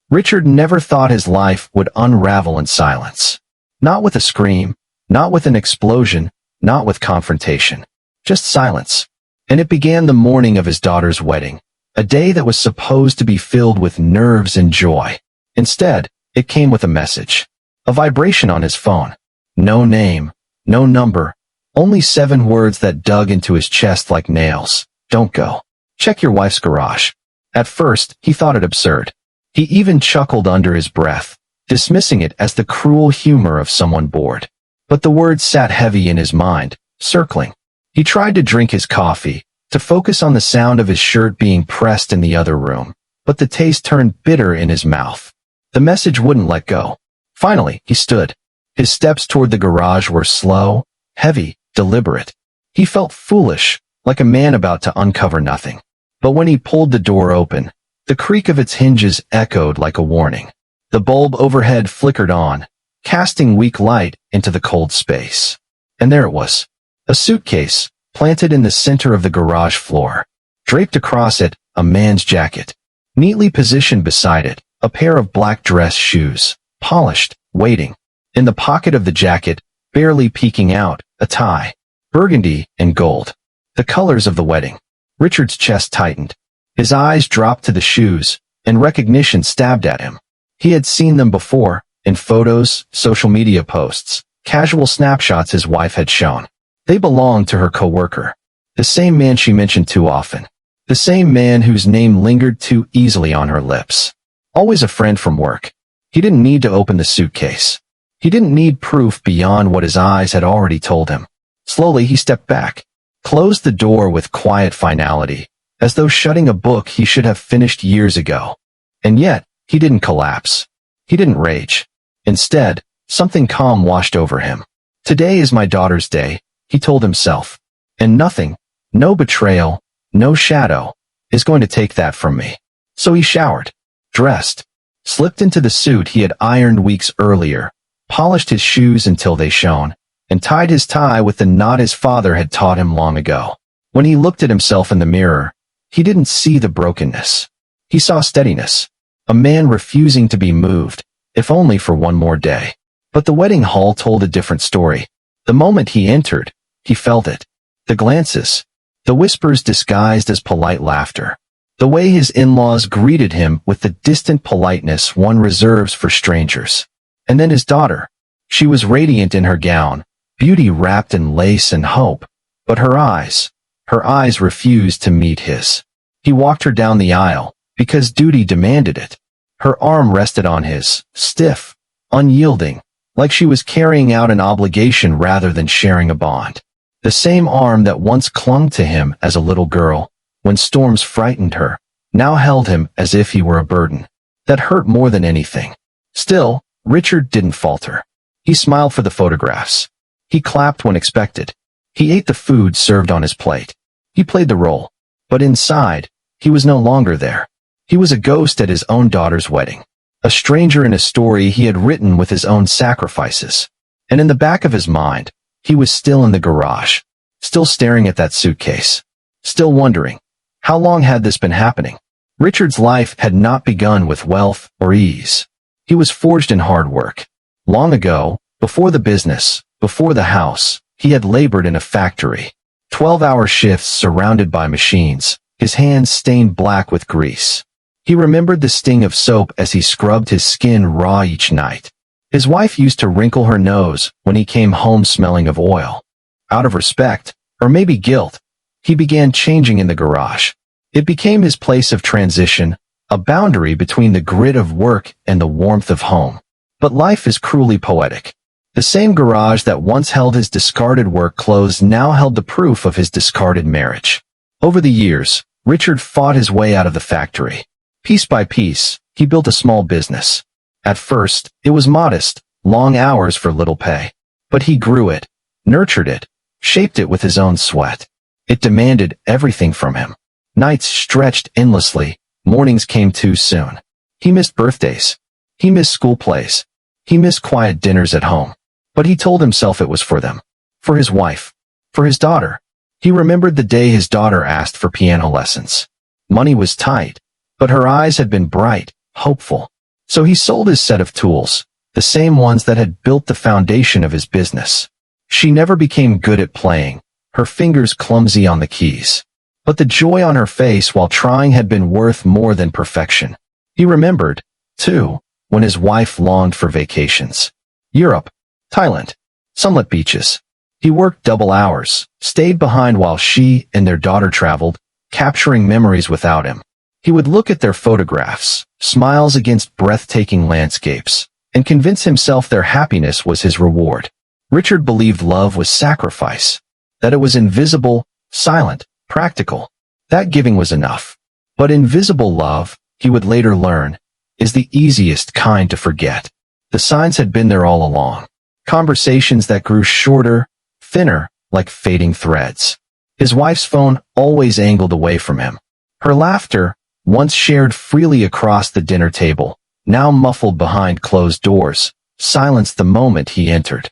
Richard never thought his life would unravel in silence. Not with a scream, not with an explosion, not with confrontation. Just silence. And it began the morning of his daughter's wedding, a day that was supposed to be filled with nerves and joy. Instead, it came with a message. A vibration on his phone. No name, no number, only 7 words that dug into his chest like nails. Don't go. Check your wife's garage. At first, he thought it absurd. He even chuckled under his breath, dismissing it as the cruel humor of someone bored. But the words sat heavy in his mind, circling. He tried to drink his coffee, to focus on the sound of his shirt being pressed in the other room, but the taste turned bitter in his mouth. The message wouldn't let go. Finally, he stood. His steps toward the garage were slow, heavy, deliberate. He felt foolish, like a man about to uncover nothing. But when he pulled the door open, the creak of its hinges echoed like a warning. The bulb overhead flickered on, casting weak light into the cold space. And there it was. A suitcase, planted in the center of the garage floor. Draped across it, a man's jacket. Neatly positioned beside it, a pair of black dress shoes, polished, waiting. In the pocket of the jacket, barely peeking out, a tie. Burgundy and gold. The colors of the wedding. Richard's chest tightened. His eyes dropped to the shoes, and recognition stabbed at him. He had seen them before, in photos, social media posts, casual snapshots his wife had shown. They belonged to her coworker. The same man she mentioned too often. The same man whose name lingered too easily on her lips. Always a friend from work. He didn't need to open the suitcase. He didn't need proof beyond what his eyes had already told him. Slowly he stepped back, closed the door with quiet finality, as though shutting a book he should have finished years ago. And yet, he didn't collapse. He didn't rage. Instead, something calm washed over him. Today is my daughter's day, he told himself. And nothing, no betrayal, no shadow, is going to take that from me. So he showered, dressed, slipped into the suit he had ironed weeks earlier, polished his shoes until they shone, and tied his tie with the knot his father had taught him long ago. When he looked at himself in the mirror, he didn't see the brokenness. He saw steadiness. A man refusing to be moved, if only for one more day. But the wedding hall told a different story. The moment he entered, he felt it. The glances. The whispers disguised as polite laughter. The way his in-laws greeted him with the distant politeness one reserves for strangers. And then his daughter. She was radiant in her gown, beauty wrapped in lace and hope. But her eyes refused to meet his. He walked her down the aisle, because duty demanded it. Her arm rested on his, stiff, unyielding, like she was carrying out an obligation rather than sharing a bond. The same arm that once clung to him as a little girl, when storms frightened her, now held him as if he were a burden. That hurt more than anything. Still, Richard didn't falter. He smiled for the photographs. He clapped when expected. He ate the food served on his plate. He played the role. But inside, he was no longer there. He was a ghost at his own daughter's wedding. A stranger in a story he had written with his own sacrifices. And in the back of his mind, he was still in the garage. Still staring at that suitcase. Still wondering, how long had this been happening? Richard's life had not begun with wealth or ease. He was forged in hard work. Long ago, before the business, before the house, he had labored in a factory. 12-hour shifts surrounded by machines, his hands stained black with grease. He remembered the sting of soap as he scrubbed his skin raw each night. His wife used to wrinkle her nose when he came home smelling of oil. Out of respect, or maybe guilt, he began changing in the garage. It became his place of transition, a boundary between the grit of work and the warmth of home. But life is cruelly poetic. The same garage that once held his discarded work clothes now held the proof of his discarded marriage. Over the years, Richard fought his way out of the factory. Piece by piece, he built a small business. At first, it was modest, long hours for little pay. But he grew it, nurtured it, shaped it with his own sweat. It demanded everything from him. Nights stretched endlessly, mornings came too soon. He missed birthdays. He missed school plays. He missed quiet dinners at home. But he told himself it was for them. For his wife. For his daughter. He remembered the day his daughter asked for piano lessons. Money was tight, but her eyes had been bright, hopeful. So he sold his set of tools, the same ones that had built the foundation of his business. She never became good at playing, her fingers clumsy on the keys. But the joy on her face while trying had been worth more than perfection. He remembered, too, when his wife longed for vacations. Europe, Thailand, sunlit beaches. He worked double hours, stayed behind while she and their daughter traveled, capturing memories without him. He would look at their photographs, smiles against breathtaking landscapes, and convince himself their happiness was his reward. Richard believed love was sacrifice, that it was invisible, silent, practical. That giving was enough. But invisible love, he would later learn, is the easiest kind to forget. The signs had been there all along. Conversations that grew shorter, thinner, like fading threads. His wife's phone always angled away from him. Her laughter, once shared freely across the dinner table, now muffled behind closed doors, silenced the moment he entered.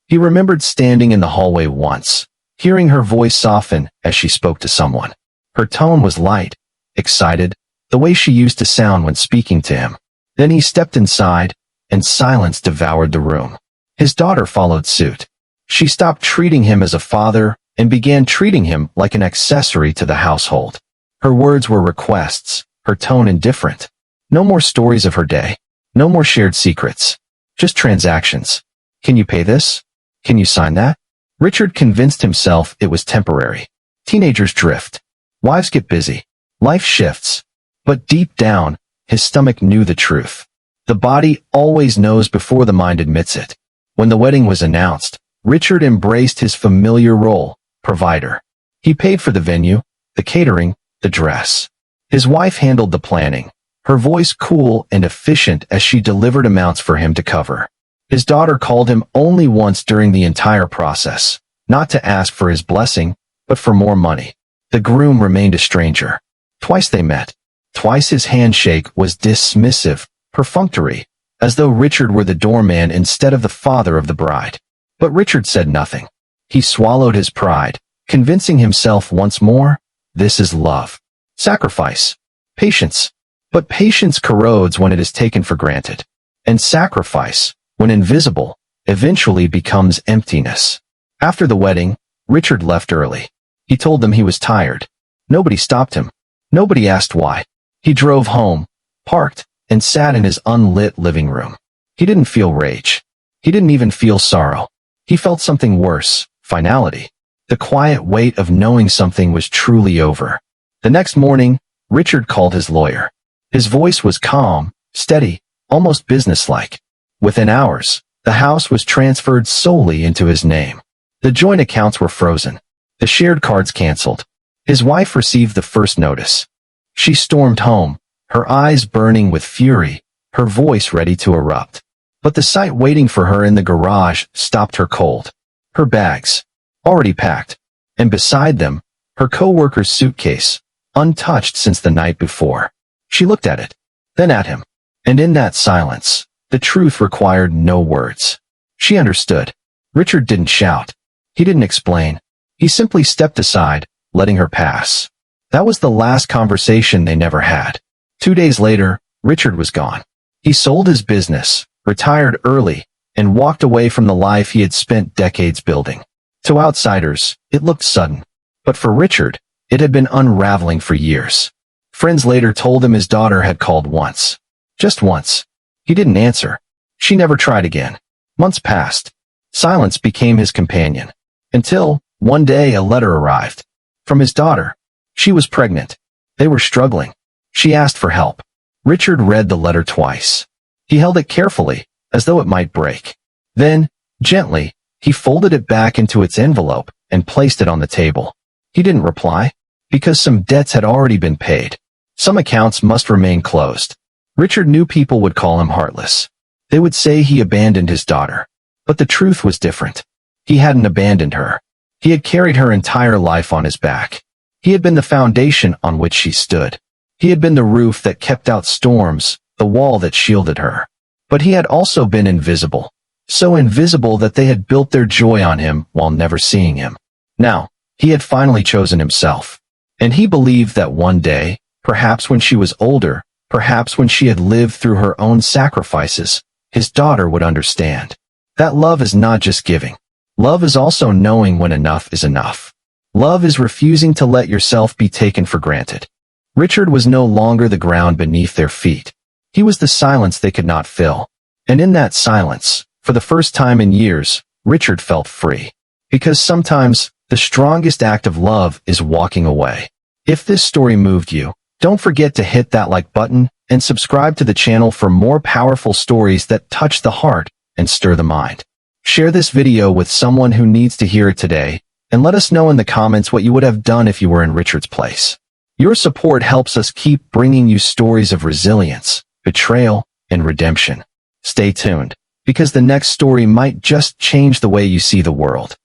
He remembered standing in the hallway once, hearing her voice soften as she spoke to someone. Her tone was light, excited, the way she used to sound when speaking to him. Then he stepped inside, and silence devoured the room. His daughter followed suit. She stopped treating him as a father and began treating him like an accessory to the household. Her words were requests, her tone indifferent. No more stories of her day. No more shared secrets. Just transactions. Can you pay this? Can you sign that? Richard convinced himself it was temporary. Teenagers drift. Wives get busy. Life shifts. But deep down, his stomach knew the truth. The body always knows before the mind admits it. When the wedding was announced, Richard embraced his familiar role, provider. He paid for the venue, the catering, the dress. His wife handled the planning, her voice cool and efficient as she delivered amounts for him to cover. His daughter called him only once during the entire process, not to ask for his blessing, but for more money. The groom remained a stranger. Twice they met. Twice his handshake was dismissive, perfunctory, as though Richard were the doorman instead of the father of the bride. But Richard said nothing. He swallowed his pride, convincing himself once more, this is love. Sacrifice. Patience. But patience corrodes when it is taken for granted. And sacrifice, when invisible, eventually becomes emptiness. After the wedding, Richard left early. He told them he was tired. Nobody stopped him. Nobody asked why. He drove home, parked, and sat in his unlit living room. He didn't feel rage. He didn't even feel sorrow. He felt something worse, finality. The quiet weight of knowing something was truly over. The next morning, Richard called his lawyer. His voice was calm, steady, almost businesslike. Within hours, the house was transferred solely into his name. The joint accounts were frozen. The shared cards canceled. His wife received the first notice. She stormed home, her eyes burning with fury, her voice ready to erupt. But the sight waiting for her in the garage stopped her cold. Her bags, already packed, and beside them, her co-worker's suitcase, untouched since the night before. She looked at it, then at him, and in that silence, the truth required no words. She understood. Richard didn't shout. He didn't explain. He simply stepped aside, letting her pass. That was the last conversation they never had. 2 days later, Richard was gone. He sold his business, retired early, and walked away from the life he had spent decades building. To outsiders, it looked sudden. But for Richard, it had been unraveling for years. Friends later told him his daughter had called once. Just once. He didn't answer. She never tried again. Months passed. Silence became his companion. Until, one day a letter arrived. From his daughter. She was pregnant. They were struggling. She asked for help. Richard read the letter twice. He held it carefully, as though it might break. Then, gently, he folded it back into its envelope and placed it on the table. He didn't reply, because some debts had already been paid. Some accounts must remain closed. Richard knew people would call him heartless. They would say he abandoned his daughter. But the truth was different. He hadn't abandoned her. He had carried her entire life on his back. He had been the foundation on which she stood. He had been the roof that kept out storms, the wall that shielded her. But he had also been invisible. So invisible that they had built their joy on him while never seeing him. Now, he had finally chosen himself. And he believed that one day, perhaps when she was older, Perhaps when she had lived through her own sacrifices, his daughter would understand. That love is not just giving. Love is also knowing when enough is enough. Love is refusing to let yourself be taken for granted. Richard was no longer the ground beneath their feet. He was the silence they could not fill. And in that silence, for the first time in years, Richard felt free. Because sometimes, the strongest act of love is walking away. If this story moved you, don't forget to hit that like button and subscribe to the channel for more powerful stories that touch the heart and stir the mind. Share this video with someone who needs to hear it today, and let us know in the comments what you would have done if you were in Richard's place. Your support helps us keep bringing you stories of resilience, betrayal, and redemption. Stay tuned, because the next story might just change the way you see the world.